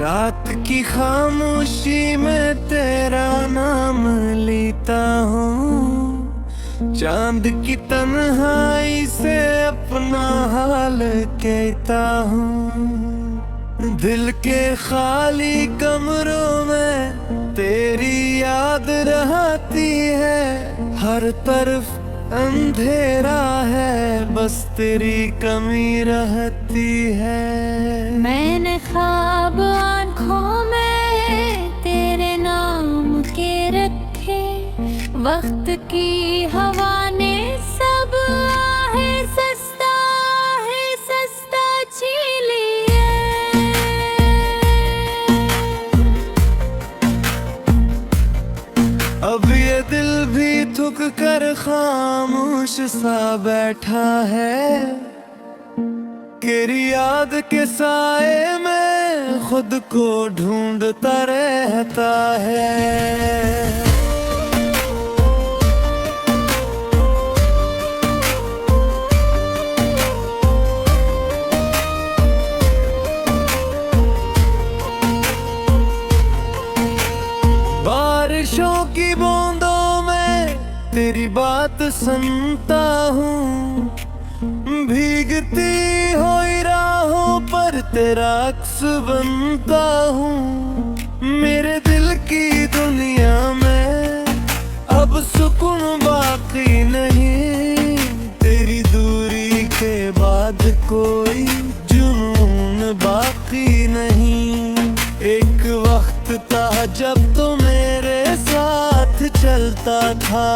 रात की खामोशी में तेरा नाम लेता हूँ, चांद की तन्हाई से अपना हाल कहता हूँ। दिल के खाली कमरों में तेरी याद रहती है, हर तरफ अंधेरा है, बस तेरी कमी रहती है। मैंने ख्वाब आँखों में तेरे नाम के रखे, वक्त की हवा ने सब आहे सस्ता छीन लिया। अब ये दिल भी थक कर खामोश सा बैठा है, तेरी याद के साए में खुद को ढूंढता रहता है। बारिशों की बूंदों में तेरी बात सुनता हूँ, भीगती हुई राहों पर तेरा अक्स बनता हूँ। मेरे दिल की दुनिया में अब सुकून बाकी नहीं, तेरी दूरी के बाद कोई जुनून बाकी नहीं। एक वक्त था जब तो मेरे साथ चलता था,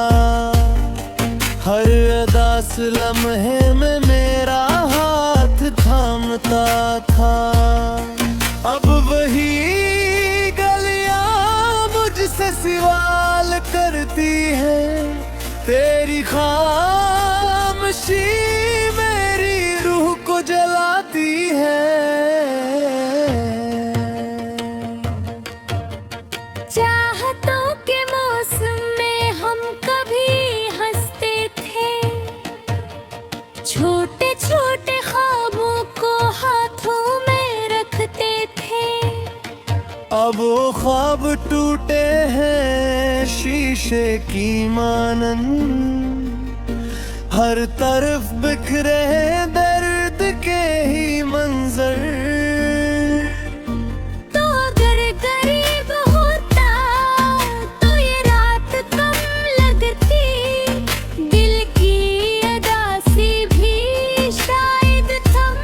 हर उदास लम्हे में मेरा हाथ थामता था। अब वही गलियां मुझसे सवाल करती हैं, तेरी खामोशी मेरी रूह को जलाती है। चाहतों के मौसम में हम कभी हंसते थे, छोटे छोटे ख्वाबों को हाथों में रखते थे। अब वो ख्वाब टूटे हैं शीशे की मानंद, हर तरफ बिखरे हैं दर्द के ही मंजर। तो अगर गरीब होता तो ये रात कम लगती, दिल की अदासी भी शायद थम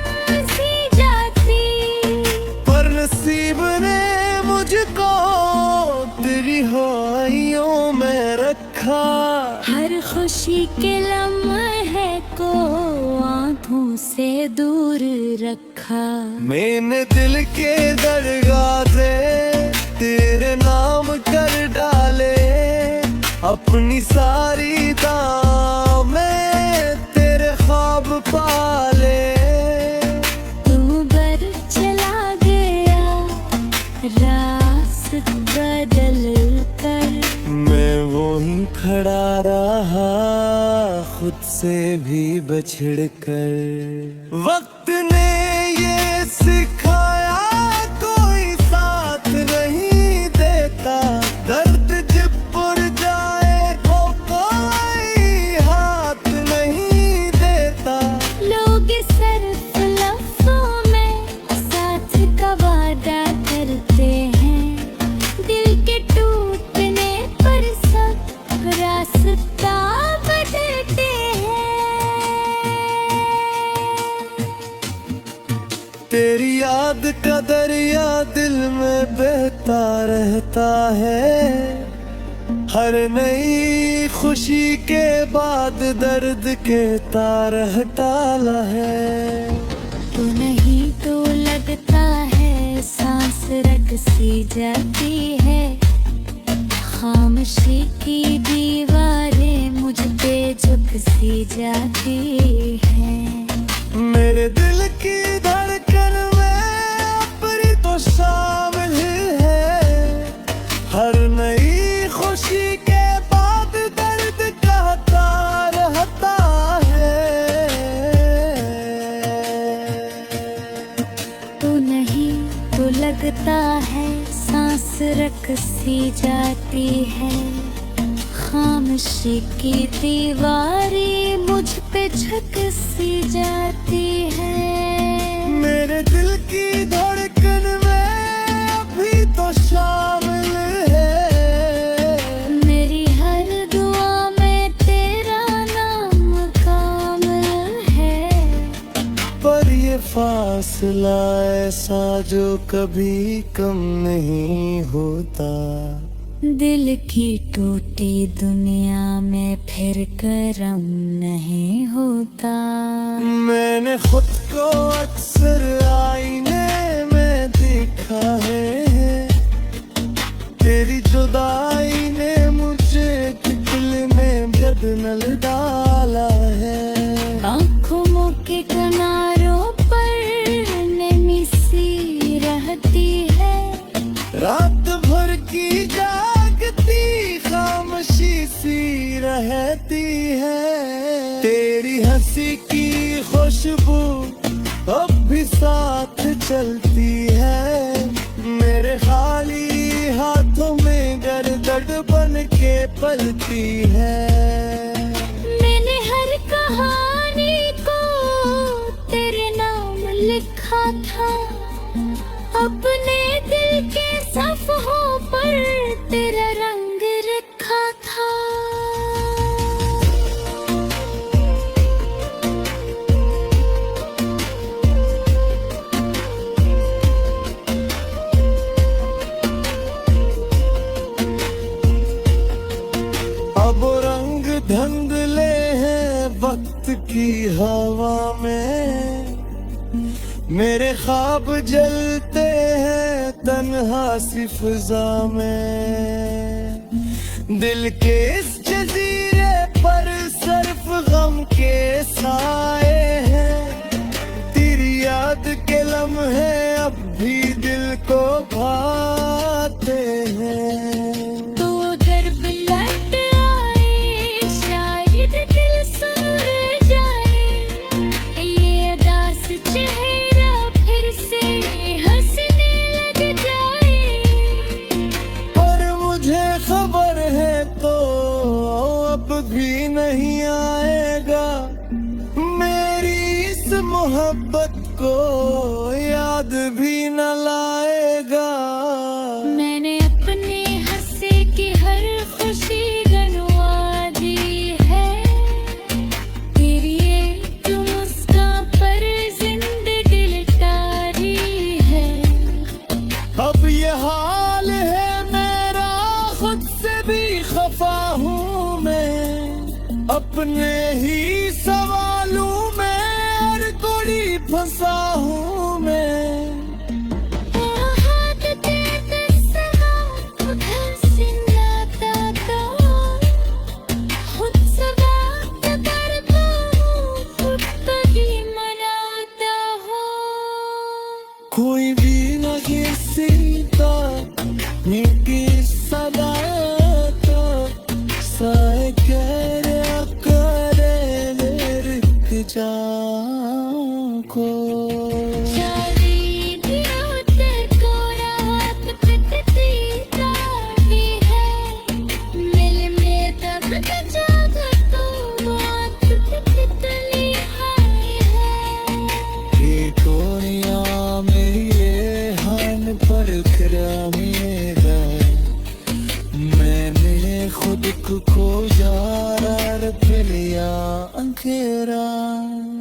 सी जाती। पर नसीब ने मुझको तेरी ख्वाहिशों में रखा, हर खुशी के लम्हे को आंखों से दूर रखा। मैंने दिल के दरवाजे तेरे नाम कर डाले, अपनी सारी दामें तेरे ख्वाब पाले। तू बर चला गया रास्ता बदल कर, मैं वहीं खड़ा रहा खुद से भी बिछड़ कर। वक्त ने ये सिखाया कोई साथ नहीं देता, दर्द जब पुर जाए तो कोई हाथ नहीं देता। लोग सिर्फ लफ्ज़ों में साथ का वादा करते हैं, दिल के टूटने पर सब रास्ता बदलते हैं। तेरी याद का दरिया दिल में बहता रहता है, हर नई खुशी के बाद दर्द के तार हटाला है। तू नहीं तो लगता है सांस रट सी जाती है, खामोशी की दीवारें मुझ पे झुक सी जाती हैं। मेरे दिल की धड़कन में अपनी तो शामिल है, हर नई खुशी के बाद दर्द का तार हटा है। तू नहीं तो लगता रकसी जाती है, खामोशी की दीवारें मुझ पे झकसी जाती है। मेरे दिल की धड़कन में अभी तो शामिल है, मेरी हर दुआ में तेरा नाम कामिल है। पर ये फासला ऐसा जो कभी कम नहीं होता। दिल की टूटी दुनिया में फिर करम नहीं होता। मैंने खुद को अक्सर आईने में देखा है, तेरी जुदाई ने मुझे दिल में बदनल डाला है। आँखों के किनारों पर नमी सी रहती है, रात भर की जागती खामोशी सी रहती है। तेरी हंसी की खुशबू अब भी साथ चलती है, मेरे खाली हाथों में गर्दन बन के पलती है। मैंने हर कहानी को तेरे नाम लिखा था, अपने दिल के सफ़हों पर तेरा रंग रखा था। अब रंग धुंधले हैं वक्त की हवा में, मेरे ख्वाब जलते हैं तन्हा सी फिजा में। दिल के इस जजीरे पर सिर्फ गम के साए हैं, तेरी याद के लम्हे अब भी दिल को भाते हैं। तो अगर बिलट आए शायद दिल सुन जाए, ये उदास चेहरा फिर से हंसने लग जाए। पर मुझे खबर है तो अब भी नहीं आएगा, मेरी इस मोहब्बत को याद भी न लाएगा। मैंने अपने हंसे की हर खुशी गनवा दी है, तेरी एक मुस्कान पर जिंदगी लिटारी है। अब ये हाल है मेरा, खुद से भी खफा हूँ मैं, अपने ही सवालों में हर कोड़ी फंसा हूँ मैं। हाथ देते समा उधर से नाता तो, खुद से बात करता हूँ, खुद को ही मनाता हूँ। कोई भी न किसीता नीकी सदाता साए करे लिख को। सारी दिनों तक रात कटती जाती है, मिल में तब जाग तो बात तितली आई है। ये कोरिया मेरे हान पर खरा मेरा, मैंने खुद को खोजा रख लिया अंधेरा।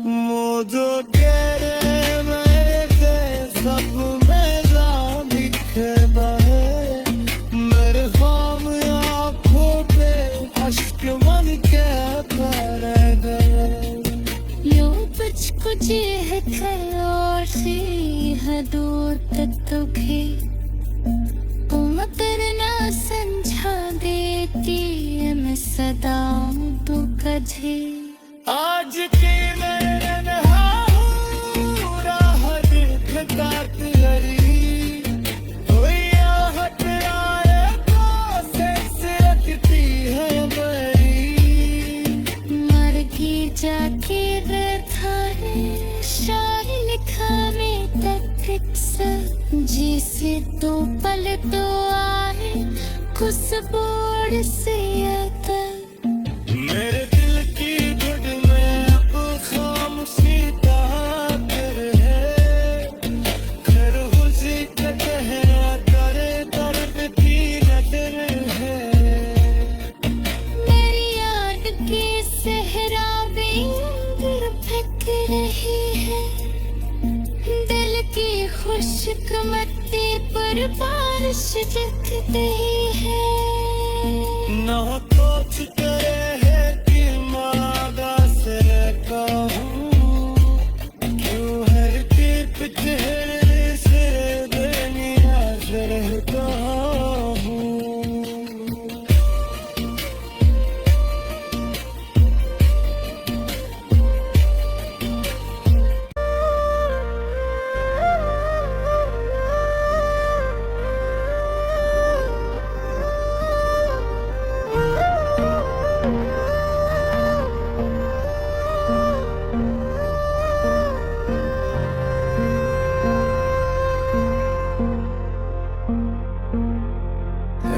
मुझे तेरे मेरे सब मेरा दिखता है, मेरे ख्वाब आँखों पे अश्क मन के भर गए। यूं तुझको चाह कर और से हदों तक तुझे तुम करना समझा देती है, मैं सदा तू कझे। आज के मेरे नहाऊं राह देखता तेरी, कोई आहट आए तो से रखती है बड़ी। मर की जाके रहता है शायर लिखा में तक फिक्स जिसे तो पल तो आए खुशबू से अतर। मेरे दिल की धुन में अब खामोशी का कर है, खरगोशी का कहना करे दर्द की नजर है। मेरी याद की सहराबे अंदर फेंक रही है, दिल की खुश्क मत्ती पर बारिश जगती है। ना कुछ करे है कि मादा से कहूँ, क्यों है कि पिछड़े से बेनियाज रहता हूँ।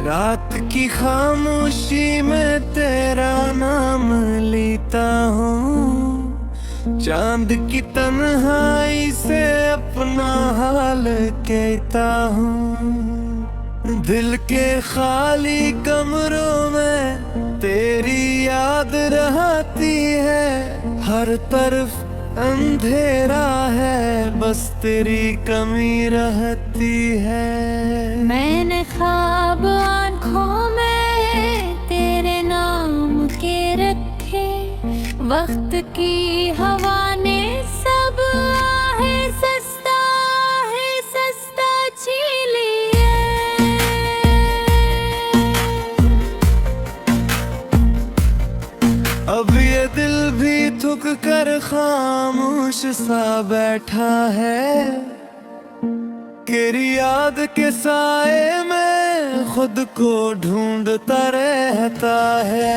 रात की खामोशी में तेरा नाम लेता हूँ, चांद की तन्हाई से अपना हाल कहता हूँ। दिल के खाली कमरों में तेरी याद रहती है, हर तरफ अंधेरा है, बस तेरी कमी रहती है। मैंने ख्वाब आँखों में तेरे नाम के रखे, वक्त की हवा ने सब आहे सस्ता छीन लिया। अब ये दिल भी थक कर खामोश सा बैठा है, तेरी याद के साए में खुद को ढूंढता रहता है।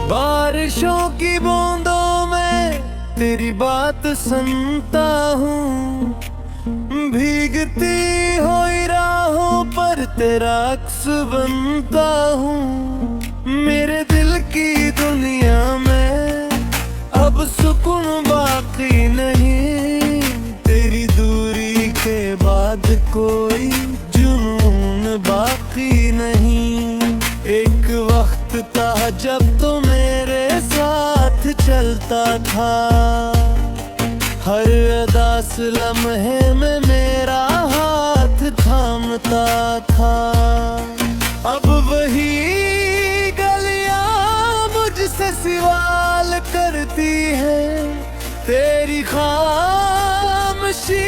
बारिशों की बूंदों में तेरी बात सुनता हूँ, भीगती हुई राहों पर तेरा अक्स बनता हूँ। मेरे दिल की दुनिया में अब सुकून बाकी नहीं, तेरी दूरी के बाद कोई जुनून बाकी नहीं। एक वक्त था जब तो मेरे साथ चलता था, हर उदास लम्हे में मेरा हाथ थामता था। अब वही गलियां मुझसे सवाल करती है, तेरी खामोशी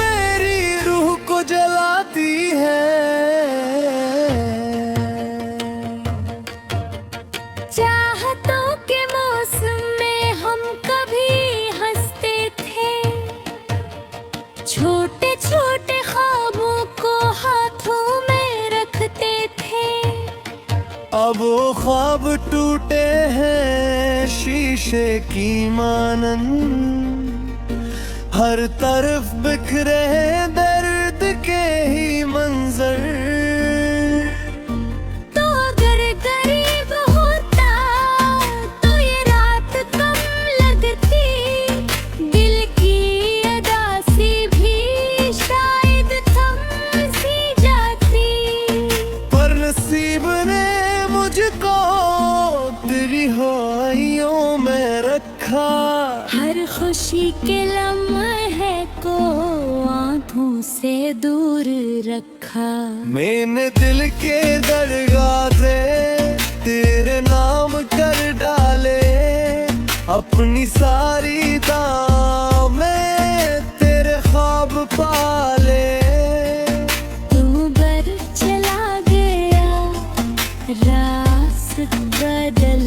मेरी रूह को जलाती है। चाहतों के मौसम में हम कभी हंसते थे, छोटे छोटे ख्वाबों को हाथों में रखते थे। अब वो ख्वाब टूटे हैं शीशे की मानन, हर तरफ बिखरे हैं दर्द के ही मंजर। हर खुशी के लम्हे को आंखों से दूर रखा, मैंने दिल के दरवाजे तेरे नाम कर डाले, अपनी सारी दामें तेरे ख्वाब पाले। तू बर चला गया रास्ता बदल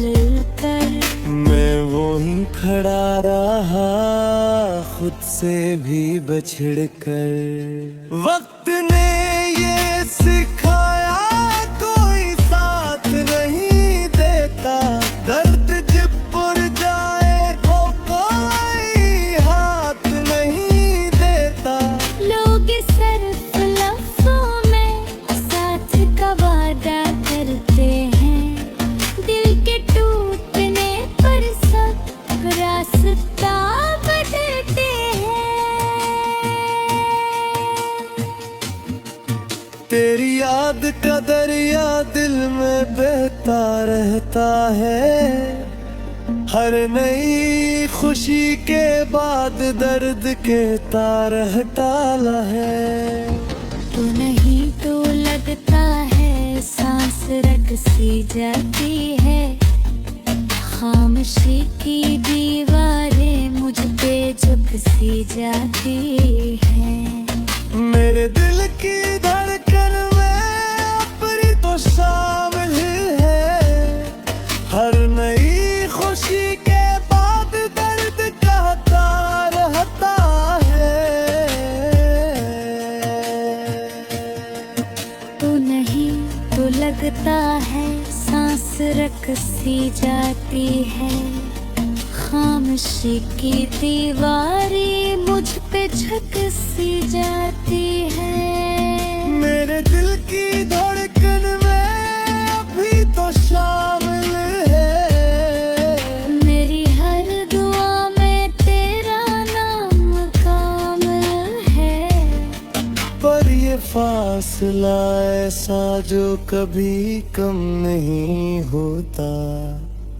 कर, मैं वहीं खड़ा रहा खुद से भी बिछड़ कर। वक्त ने ये सिखाया कोई साथ नहीं देता, दर्द जब पुर जाए तो कोई हाथ नहीं देता। लोग सिर्फ लफ्ज़ों में साथ का वादा करते हैं, दिल के टूटने पर सब रास्ता बदलते हैं। तेरी याद का दरिया दिल में बहता रहता है, हर नई खुशी के बाद दर्द के तार हटाला है। तो नहीं तो लगता है सांस रक सी जाती है, खामोशी की दीवारें मुझ पे झुक सी जाती है। मेरे दिल की धड़कन में अपनी तो शामिल है, हर नई खुशी के बाद दर्द का तार हटा है। तो नहीं तो लगता है सांस रक सी जाती है, खामोशी की दीवारें मुझ पे झुक सी जाती है। मेरे दिल की धड़कन में अभी तो शामिल है, मेरी हर दुआ में तेरा नाम कामिल है। पर ये फासला ऐसा जो कभी कम नहीं होता।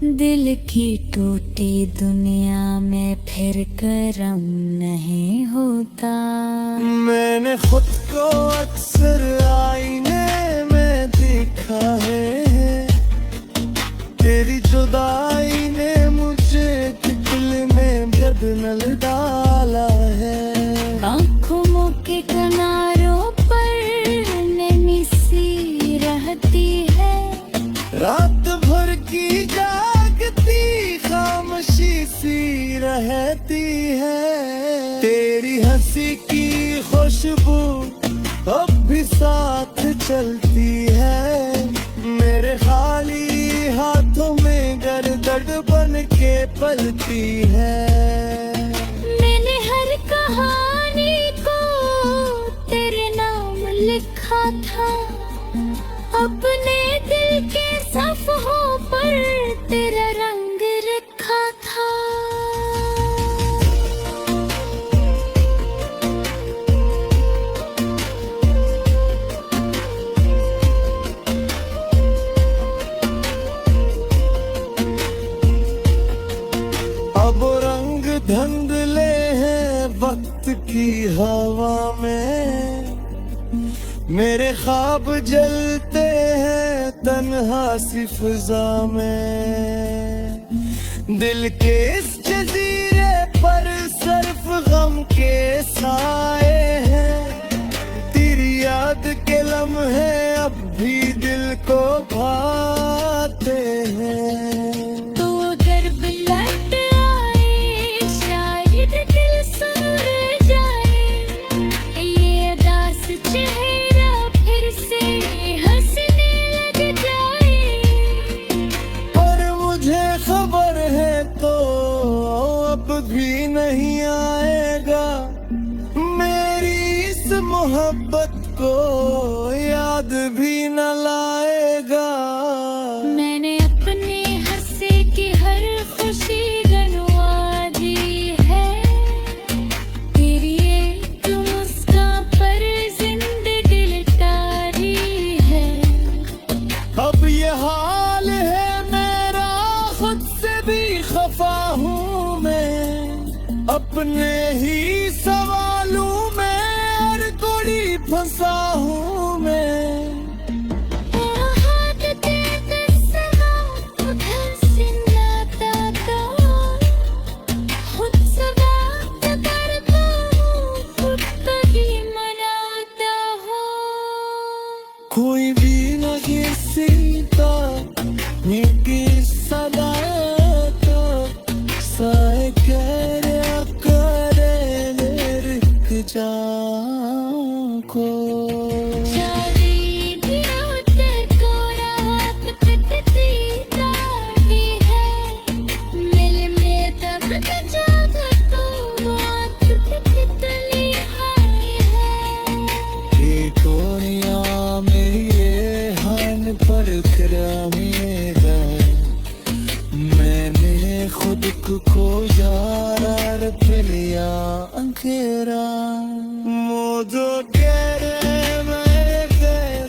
दिल की टूटी दुनिया में फिर करम नहीं होता। मैंने खुद को अक्सर आईने में देखा है, तेरी जुदाई ने मुझे दिल में बदनल डाला है। आँखों के किनारों पर नमी सी रहती है, रात भर की जागती खामोशी सी रहती है। तेरी हंसी की खुशबू अब भी साथ चलती है, मेरे खाली हाथों में गर्दन बन के पलती है। मैंने हर कहानी को तेरे नाम लिखा था, अपने दिल के सफ़हों पर तेरा रंग रखा था। अब रंग धुंधले हैं वक्त की हवा में, मेरे ख्वाब जलते हैं तन्हा सी फिजा में। दिल के इस जजीरे पर सिर्फ गम के साए हैं, तेरी याद के लम्हे अब भी दिल को भाते हैं। तो अगर बिलट आए शायद दिल सुर जाए, ये उदास चेहरा फिर से हंसने लग जाए। पर मुझे खबर है तो अब भी नहीं आएगा, मेरी इस मोहब्बत को याद भी न लाएगा। मैंने अपने हंसे की हर खुशी गनवा दी है, तेरी एक मुस्कान पर जिंदगी लुटारी है। अब ये हाल है मेरा, खुद से भी खफा हूँ मैं, अपने ही सवालों में हर कोड़ी फंसा हूँ मैं। कोई भी न किसीता ये किस्सा दाता साए खिलिया अंधेरा मुझे तेरे मेरे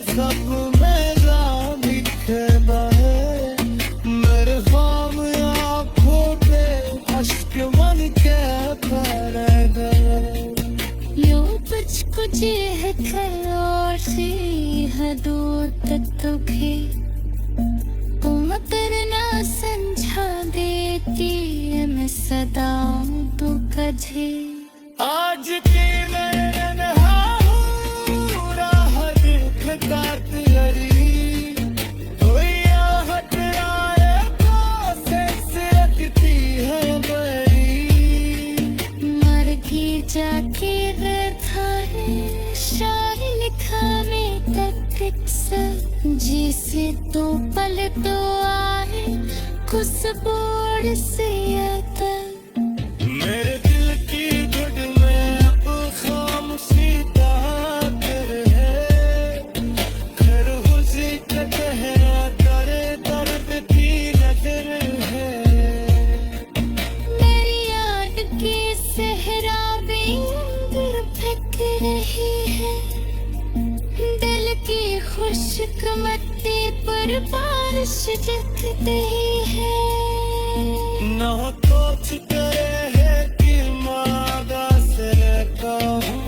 सब में जान दिखता है मेरे ख्वाब आँखों पे अश्क मन के भर गए यूं तुझको चेह कर और सी हदों तक दुखी तुम करना समझा देती है मैं सदा तू कझे आज की मैं नहा हूँ राह देखता तेरी कोई आहट आए तो से रखती है मेरी मर की जाके था है शायर लिखा में तक जिसे तो पल तो आए कुछ बोर्ड से आता मेरे दिल की गुड में अब खामोशी ताकत है खरगोशी का चेहरा करे दर्द की नजर है मेरी याद की सहरा अंदर फेंक रही है दिल की खुश्क मट्टी पर बारिश जगती है ना कुछ करे है कि मादा से कहूँ